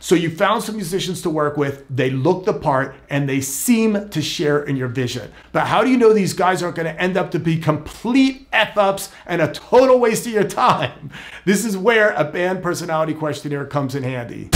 So you found some musicians to work with, they look the part, and they seem to share in your vision. But how do you know these guys aren't going to end up to be complete F-ups and a total waste of your time? This is where a band personality questionnaire comes in handy.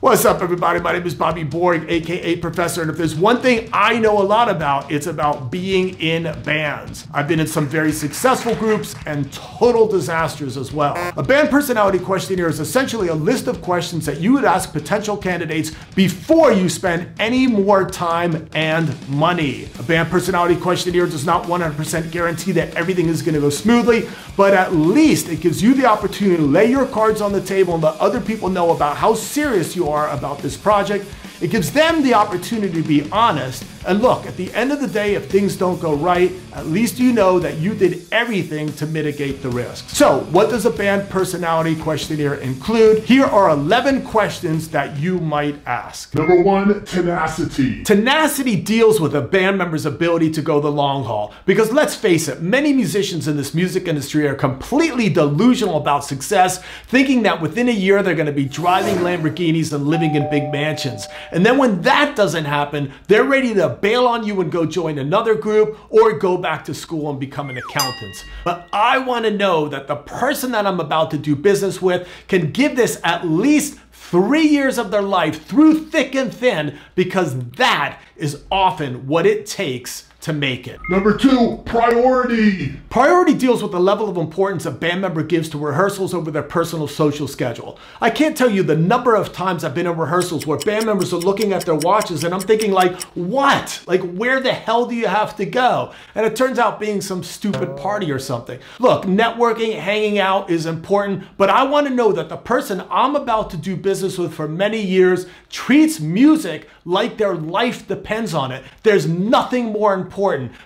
What's up, everybody? My name is Bobby Borg, aka Professor, and if there's one thing I know a lot about, it's about being in bands. I've been in some very successful groups and total disasters as well. A band personality questionnaire is essentially a list of questions that you would ask potential candidates before you spend any more time and money. A band personality questionnaire does not 100% guarantee that everything is going to go smoothly, but at least it gives you the opportunity to lay your cards on the table and let other people know about how serious you are about this project. It gives them the opportunity to be honest. And look, at the end of the day, if things don't go right, at least you know that you did everything to mitigate the risk. So what does a band personality questionnaire include? Here are 11 questions that you might ask. Number 1, tenacity. Tenacity deals with a band member's ability to go the long haul. Because let's face it, many musicians in this music industry are completely delusional about success, thinking that within a year they're going to be driving Lamborghinis and living in big mansions. And then when that doesn't happen, they're ready to bail on you and go join another group or go back to school and become an accountant. But I want to know that the person that I'm about to do business with can give this at least 3 years of their life through thick and thin, because that is often what it takes to make it. Number 2, priority. Priority deals with the level of importance a band member gives to rehearsals over their personal social schedule. I can't tell you the number of times I've been in rehearsals where band members are looking at their watches and I'm thinking like, what? Like, where the hell do you have to go? And it turns out being some stupid party or something. Look, networking, hanging out is important, but I want to know that the person I'm about to do business with for many years treats music like their life depends on it. There's nothing more important,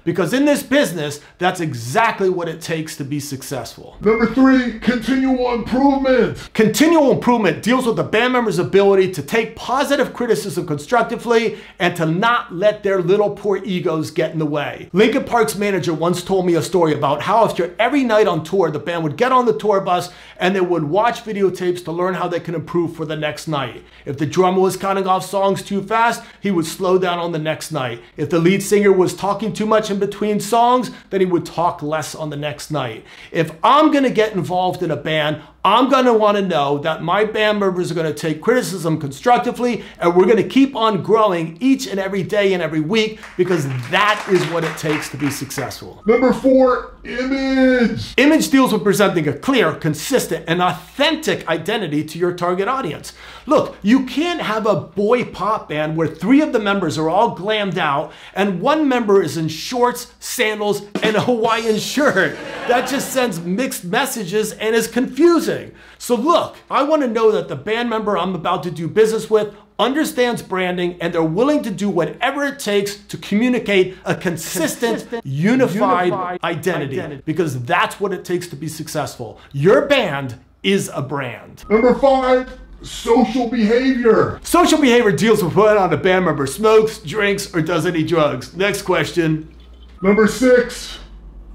because in this business, that's exactly what it takes to be successful. Number 3, continual improvement. Continual improvement deals with the band member's ability to take positive criticism constructively and to not let their little poor egos get in the way. Linkin Park's manager once told me a story about how after every night on tour, the band would get on the tour bus and they would watch videotapes to learn how they can improve for the next night. If the drummer was counting off songs too fast, he would slow down on the next night. If the lead singer was talking too much in between songs, then he would talk less on the next night. If I'm going to get involved in a band, I'm going to want to know that my band members are going to take criticism constructively, and we're going to keep on growing each and every day and every week, because that is what it takes to be successful. Number 4, image. Image deals with presenting a clear, consistent, and authentic identity to your target audience. Look, you can't have a boy pop band where 3 of the members are all glammed out and 1 member is in shorts, sandals, and a Hawaiian shirt. That just sends mixed messages and is confusing. So look, I want to know that the band member I'm about to do business with understands branding and they're willing to do whatever it takes to communicate a consistent, unified identity, because that's what it takes to be successful. Your band is a brand. Number 5, social behavior. Social behavior deals with whether or not a band member smokes, drinks, or does any drugs. Next question. Number 6,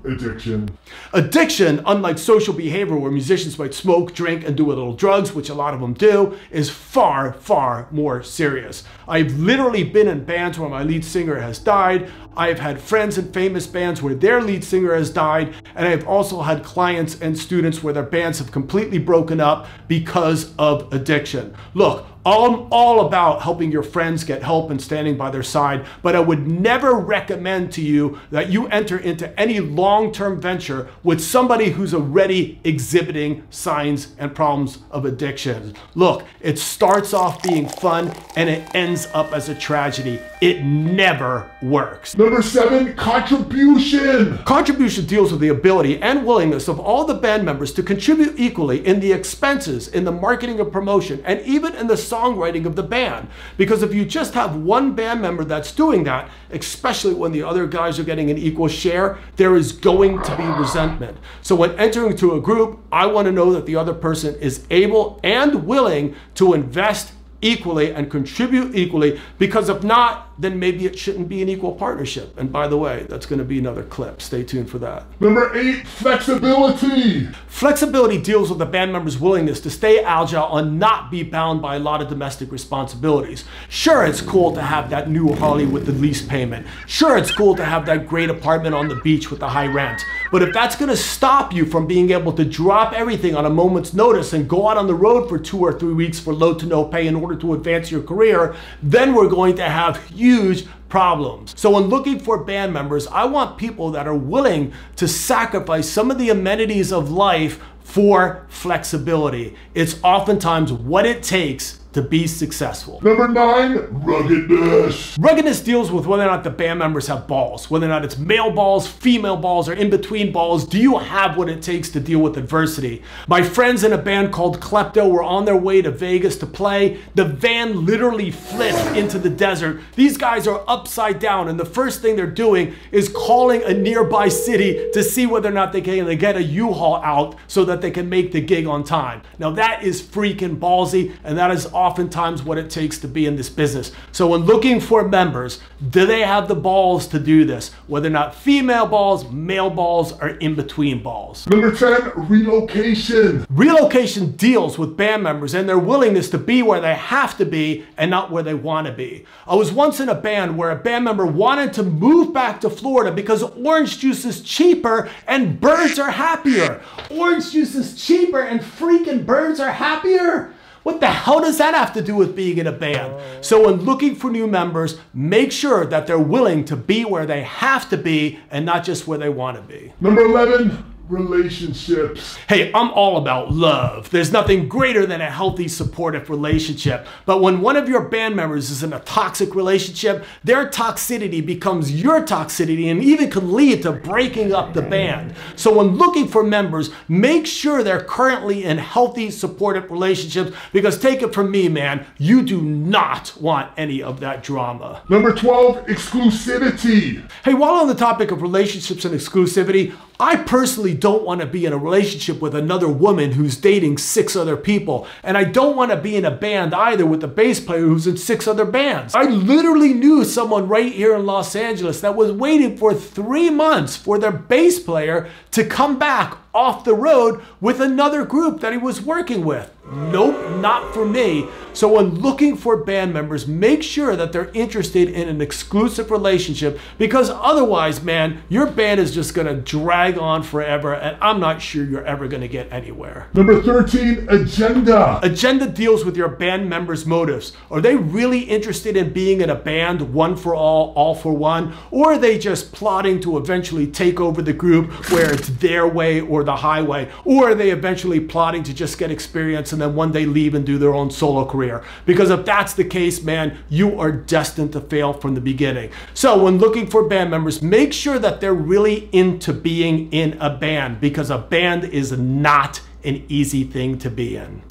addiction. Addiction, unlike social behavior where musicians might smoke, drink, and do a little drugs, which a lot of them do, is far, far more serious. I've literally been in bands where my lead singer has died. I've had friends in famous bands where their lead singer has died. And I've also had clients and students where their bands have completely broken up because of addiction. Look, I'm all about helping your friends get help and standing by their side, but I would never recommend to you that you enter into any long-term venture with somebody who's already exhibiting signs and problems of addiction. Look, it starts off being fun and it ends up as a tragedy. It never works. Number 7, contribution. Contribution deals with the ability and willingness of all the band members to contribute equally in the expenses, in the marketing and promotion, and even in the songwriting of the band. Because if you just have one band member that's doing that, especially when the other guys are getting an equal share, there is going to be resentment. So when entering into a group, I want to know that the other person is able and willing to invest equally and contribute equally, because if not, then maybe it shouldn't be an equal partnership. And by the way, that's going to be another clip. Stay tuned for that. Number 8, flexibility. Flexibility deals with the band member's willingness to stay agile and not be bound by a lot of domestic responsibilities. Sure, it's cool to have that new Harley with the lease payment. Sure, it's cool to have that great apartment on the beach with the high rent. But if that's going to stop you from being able to drop everything on a moment's notice and go out on the road for 2 or 3 weeks for low to no pay in order to advance your career, then we're going to have huge problems. So when looking for band members, I want people that are willing to sacrifice some of the amenities of life for flexibility. It's oftentimes what it takes to be successful. Number 9, ruggedness. Ruggedness deals with whether or not the band members have balls, whether or not it's male balls, female balls, or in between balls. Do you have what it takes to deal with adversity? My friends in a band called Klepto were on their way to Vegas to play. The van literally flipped into the desert. These guys are upside down, and the first thing they're doing is calling a nearby city to see whether or not they can get a U-Haul out so that they can make the gig on time. Now that is freaking ballsy, and that is oftentimes what it takes to be in this business. So when looking for members, do they have the balls to do this? Whether or not female balls, male balls, or in between balls. Number 10, relocation. Relocation deals with band members and their willingness to be where they have to be and not where they want to be. I was once in a band where a band member wanted to move back to Florida because orange juice is cheaper and birds are happier. Orange juice is cheaper and freaking birds are happier? What the hell does that have to do with being in a band? So when looking for new members, make sure that they're willing to be where they have to be and not just where they want to be. Number 11, relationships. Hey, I'm all about love. There's nothing greater than a healthy, supportive relationship. But when one of your band members is in a toxic relationship, their toxicity becomes your toxicity and even can lead to breaking up the band. So when looking for members, make sure they're currently in healthy, supportive relationships, because take it from me, man, you do not want any of that drama. Number 12, exclusivity. Hey, while on the topic of relationships and exclusivity, I personally don't want to be in a relationship with another woman who's dating 6 other people. And I don't want to be in a band either with a bass player who's in 6 other bands. I literally knew someone right here in Los Angeles that was waiting for 3 months for their bass player to come back off the road with another group that he was working with. Nope, not for me. So when looking for band members, make sure that they're interested in an exclusive relationship, because otherwise, man, your band is just gonna drag on forever, and I'm not sure you're ever gonna get anywhere. Number 13, agenda. Agenda deals with your band members' motives. Are they really interested in being in a band, one for all for one? Or are they just plotting to eventually take over the group where it's their way or the highway? Or are they eventually plotting to just get experience and then one day leave and do their own solo career? Because if that's the case, man, you are destined to fail from the beginning. So when looking for band members, make sure that they're really into being in a band, because a band is not an easy thing to be in.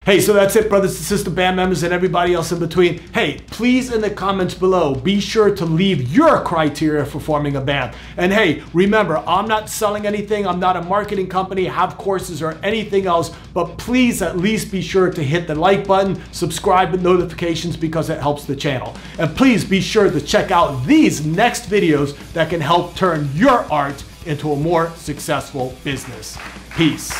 Hey, so that's it, brothers and sister band members and everybody else in between. Hey, please in the comments below, be sure to leave your criteria for forming a band. And hey, remember, I'm not selling anything. I'm not a marketing company, have courses or anything else, but please at least be sure to hit the like button, subscribe with notifications, because it helps the channel. And please be sure to check out these next videos that can help turn your art into a more successful business. Peace.